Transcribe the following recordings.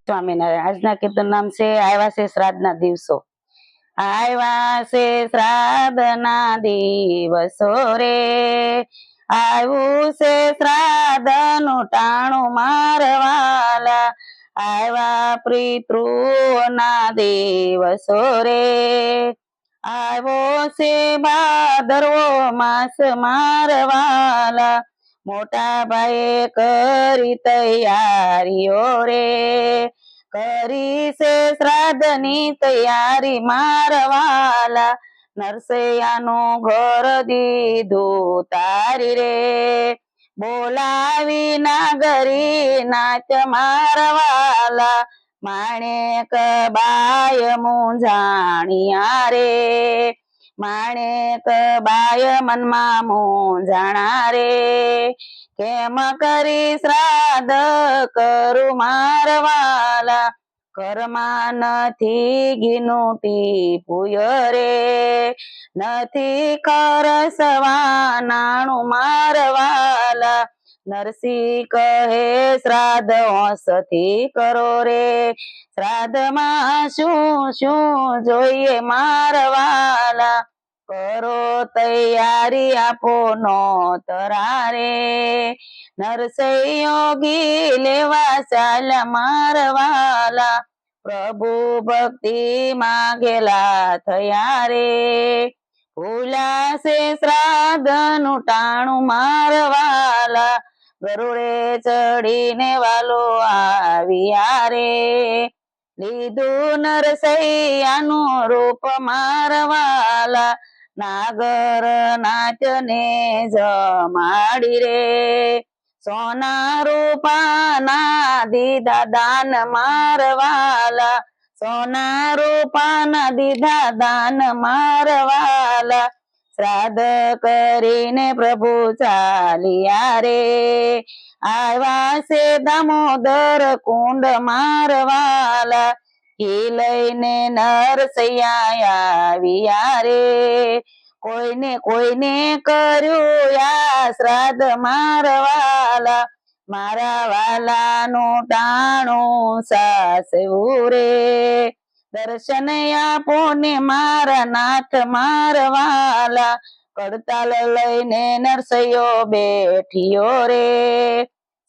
સ્વામિનારાયણ. આજના કીર્તન નામ છે આવ્યા છે શ્રાદ્ધના દિવસો. આવ્યા છે શ્રાદ્ધના દિવસો રે, આવ્યું છે શ્રાદ્ધનું ટાણું મારવાલા, આવ્યા પિતૃઓના દિવસો રે, આવ્યો છે ભાદરવો માસ મારવાલા, મોટા ભાઈએ કરી તૈયારીઓ રે, કરી છે શ્રાદ્ધની તૈયારી મારવાલા, નરસૈયાનું ઘર દીધું તારી રે, બોલાવી નાગરી નાચ મારવાલા, માણેક બાય મૂંઝાણિયા રે, માણેક બાય મનમાં મૂંઝાણા રે, કેમ કરી શ્રાદ્ધ કરું મારવાલા, ઘરમાં નથી ઘીનું ટીપુય રે, નથી ખરસવા નાણું મારવાલા, નરસિંહ કહે શ્રાદ્ધ હોંશથી કરો રે, શ્રાદ્ધમાં શું શું જોઈએ મારવાલા, કરો તૈયારી આપો નોતરા રે, નરસૈયો ઘી લેવા ચાલ્યા મારવાલા, પ્રભુ ભક્તિ માંગેલા થયા રે, ભૂલાશે શ્રાદ્ધનું ટાણું મારવાલા, ગરુડે ચડીને વાલો આવ્યા રે, લીધું નરસૈયાનું રૂપ મારવાલા, નાગર નાચને જમાડી રે, સોના રૂપાના દીધા દાન મારવાલા, સોના રૂપાના દીધા દાન મારવાલા, શ્રાદ્ધ કરીને પ્રભુ ચાલ્યા રે, આવ્યા છે દામોદર કુંડ મારવાલા, ઘી લઈને નરસૈયા આવ્યા રે, કોઈને કોઈને કર્યું આ શ્રાદ્ધ મારવાલા, મારા વાલાનું ટાણું સાસવું રે, દર્શન આપો ને મારા નાથ મારવાલા, કડતાલ લઈને નરસૈયો બેઠિયો રે,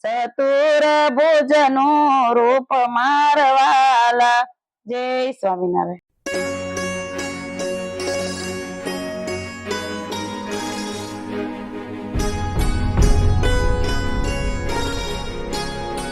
ચતુર ભુજનું રૂપ મારવાલા. જય સ્વામિનારાયણ.